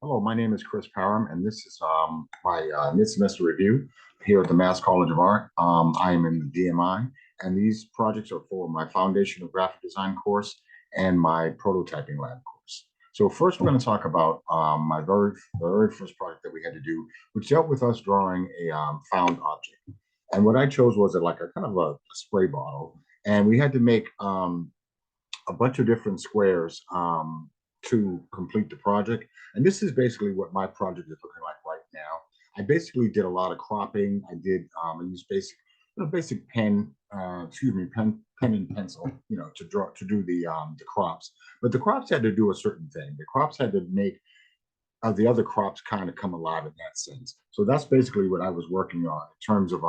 Hello, my name is Chris Parham, and this is my mid-semester review here at the Mass College of Art. I am in the DMI, and these projects are for my Foundation of Graphic Design course and my Prototyping Lab course. So first, we're going to talk about my very first project that we had to do, which dealt with us drawing a found object. And what I chose was like a kind of a spray bottle, and we had to make a bunch of different squares to complete the project. And this is basically what my project is looking like right now. I basically did a lot of cropping. I used basic pen and pencil, to do the crops. But the crops had to do a certain thing. The crops had to make the other crops kind of come alive in that sense. So that's basically what I was working on in terms of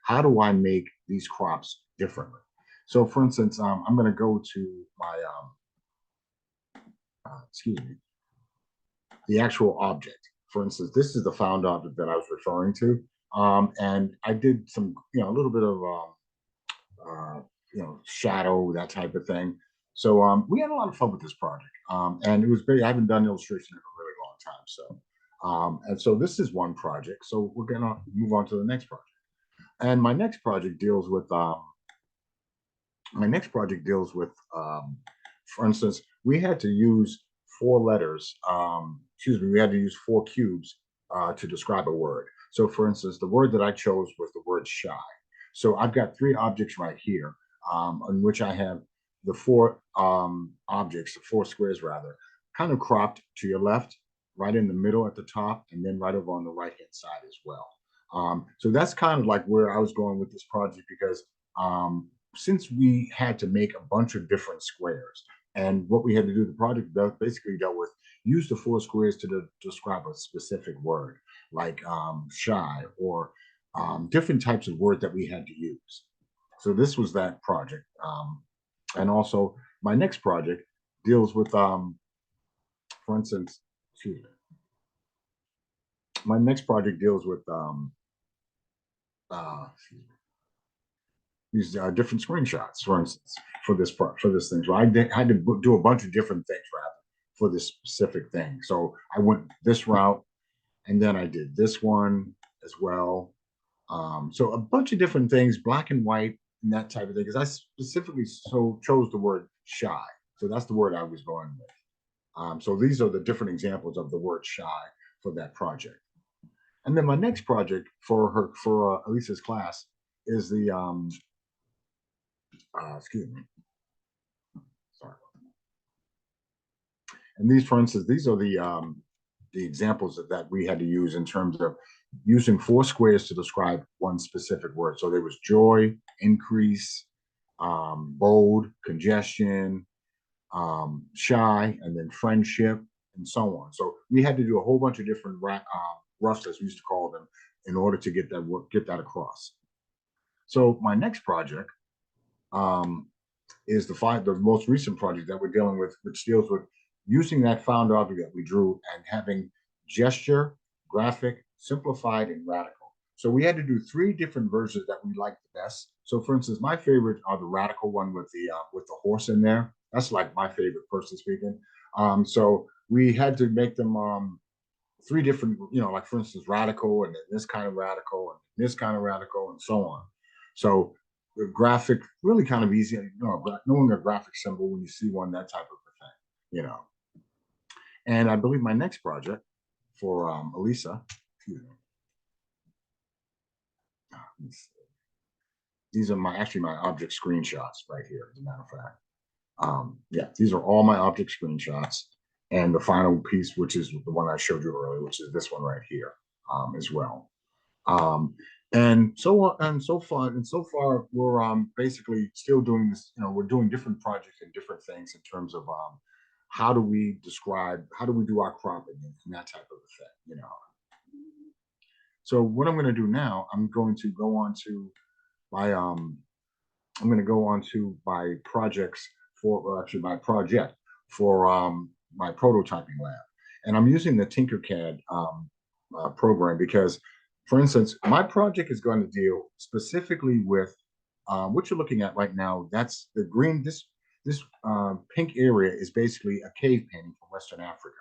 how do I make these crops differently. So, for instance, I'm going to go to my excuse me, the actual object. For instance, this is the found object that I was referring to. And I did some, a little bit of, shadow, that type of thing. So we had a lot of fun with this project. And it was I haven't done illustration in a really long time. And so this is one project. So we're going to move on to the next project. And my next project deals with, for instance, we had to use four letters. We had to use four cubes to describe a word. So, for instance, the word that I chose was the word shy. So I've got three objects right here, on which I have the four objects, the four squares rather, kind of cropped to your left, right in the middle at the top, and then right over on the right hand side as well. So that's kind of like where I was going with this project because since we had to make a bunch of different squares, and what we had to do, the project basically dealt with use the four squares to describe a specific word, like shy or different types of words that we had to use. So this was that project. And also, my next project deals with, for instance, excuse me, my next project deals with these different screenshots, for instance, for this thing. So I had to do a bunch of different things rather for this specific thing. So I went this route, and then I did this one as well. So a bunch of different things, black and white, and that type of thing. Because I specifically chose the word shy. So that's the word I was going with. So these are the different examples of the word shy for that project. And then my next project for Elisa's class is the excuse me, sorry. And these, for instance, these are the examples that we had to use in terms of using four squares to describe one specific word. So there was joy, increase, bold, congestion, shy, and then friendship, and so on. So we had to do a whole bunch of different roughs, as we used to call them, in order to get that across. So my next project is the most recent project that we're dealing with, which deals with using that found object that we drew and having gesture, graphic, simplified, and radical. So we had to do three different versions that we liked the best. So, for instance, my favorite are the radical one with the horse in there. That's like my favorite, person speaking. So we had to make them three different, like for instance, radical, and then this kind of radical, and this kind of radical, and so on. So the graphic, really kind of easy, knowing a graphic symbol when you see one, that type of a thing. And I believe my next project for Elisa, excuse me, these are actually my object screenshots right here, as a matter of fact. Yeah, these are all my object screenshots. And the final piece, which is the one I showed you earlier, which is this one right here, as well. And so far, we're basically still doing this. We're doing different projects and different things in terms of how do we do our cropping and that type of a thing. So what I'm going to do now, I'm going to go on to my projects my project for my prototyping lab, and I'm using the Tinkercad program because, for instance, my project is going to deal specifically with what you're looking at right now. That's the green. This pink area is basically a cave painting from Western Africa,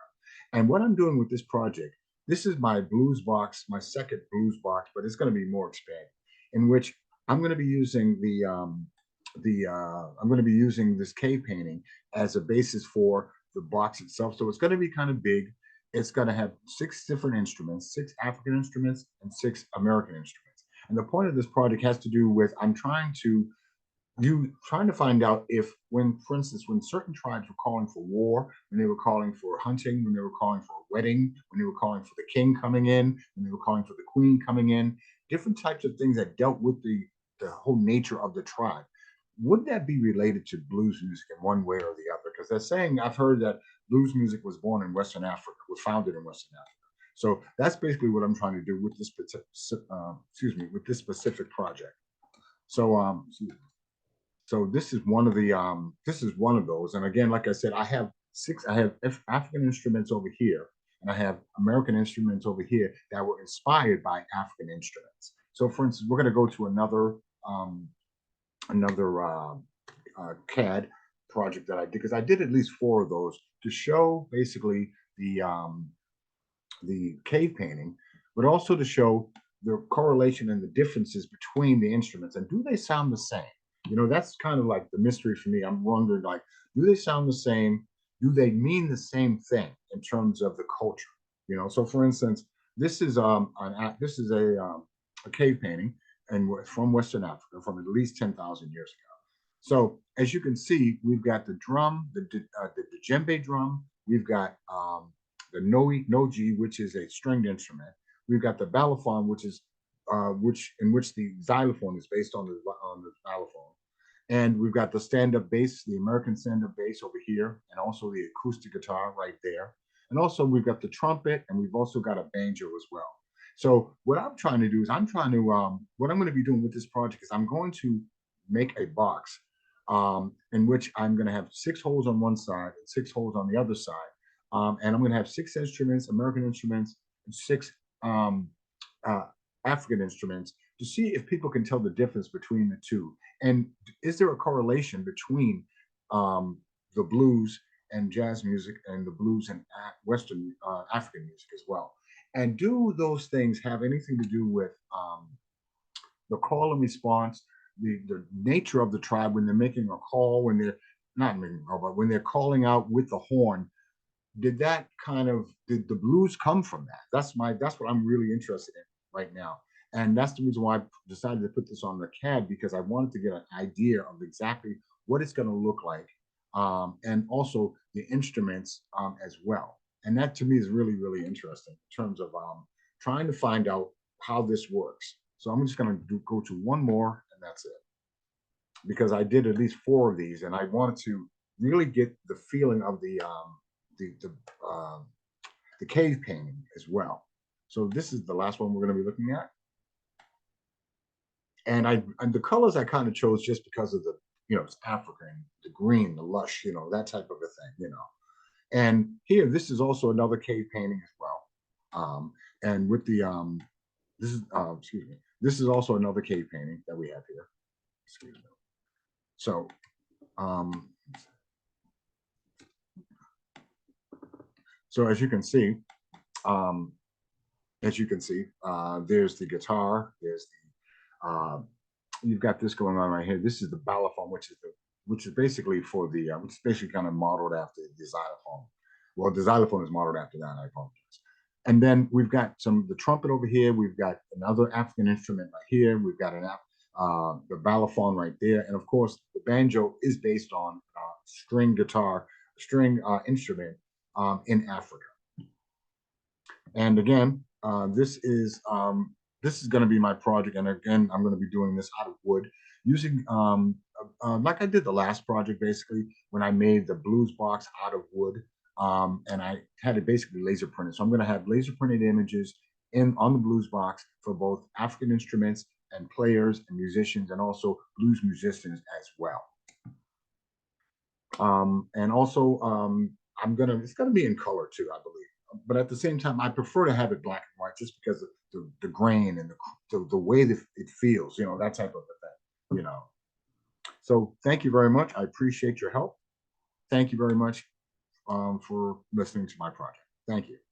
And what I'm doing with this project, this is my blues box, my second blues box, but it's going to be more expanded, in which I'm going to be using I'm going to be using this cave painting as a basis for the box itself. So it's going to be kind of big. It's going to have 6 different instruments, 6 African instruments and 6 American instruments. And the point of this project has to do with I'm trying to find out if when, for instance, when certain tribes were calling for war, when they were calling for hunting, when they were calling for a wedding, when they were calling for the king coming in, when they were calling for the queen coming in, different types of things that dealt with the whole nature of the tribe. Would that be related to blues music in one way or the other? Because they're saying I've heard that blues music was born in Western Africa, was founded in Western Africa. So that's basically what I'm trying to do with this with this specific project. So so this is one of those. And again, like I said, I have African instruments over here, and I have American instruments over here that were inspired by African instruments. So for instance, we're going to go to another CAD project that I did, because I did at least 4 of those to show basically the cave painting, but also to show the correlation and the differences between the instruments, and do they sound the same? You know, that's kind of like the mystery for me. I'm wondering, like, do they sound the same? Do they mean the same thing in terms of the culture? You know, so for instance, this is a cave painting and from Western Africa from at least 10,000 years ago. So as you can see, we've got the drum, the djembe drum. We've got the noji, which is a stringed instrument. We've got the balafon, which the xylophone is based on the xylophone. And we've got the stand-up bass, the American stand-up bass over here, and also the acoustic guitar right there. And also we've got the trumpet, and we've also got a banjo as well. So what I'm trying to do is what I'm going to be doing with this project is I'm going to make a box in which I'm going to have 6 holes on one side and 6 holes on the other side. And I'm going to have 6 instruments, American instruments, and 6 um, uh, African instruments, to see if people can tell the difference between the two. And is there a correlation between the blues and jazz music and the blues and Western African music as well? And do those things have anything to do with the call and response, the nature of the tribe when they're making a call, when they're not making a call, but when they're calling out with the horn? Did the blues come from that? That's what I'm really interested in right now. And that's the reason why I decided to put this on the CAD, because I wanted to get an idea of exactly what it's going to look like, and also the instruments as well. And that to me is really, really interesting in terms of trying to find out how this works. So I'm just going to go to one more, and that's it, because I did at least 4 of these, and I wanted to really get the feeling of the the, uh, the cave painting as well. So this is the last one we're going to be looking at. And the colors I kind of chose just because of it's African, the green, the lush, that type of a thing. And here, this is also another cave painting as well. And with the this is excuse me, this is also another cave painting that we have here. Excuse me. So so as you can see, um, there's the guitar, there's you've got this going on right here. This is the balafon, which is basically which is basically kind of modeled after the xylophone. Well, the xylophone is modeled after that. I apologize. And then we've got the trumpet over here. We've got another African instrument right here. We've got the balafon right there, and of course the banjo is based on string instrument in Africa. And again, this is going to be my project, and again, I'm going to be doing this out of wood using like I did the last project, basically when I made the blues box out of wood, and I had it basically laser printed. So I'm going to have laser printed images on the blues box for both African instruments and players and musicians, and also blues musicians as well. And also, it's going to be in color too, I believe. But at the same time, I prefer to have it black and white, just because of the grain and the way that it feels, that type of a thing. So thank you very much. I appreciate your help. Thank you very much for listening to my project. Thank you.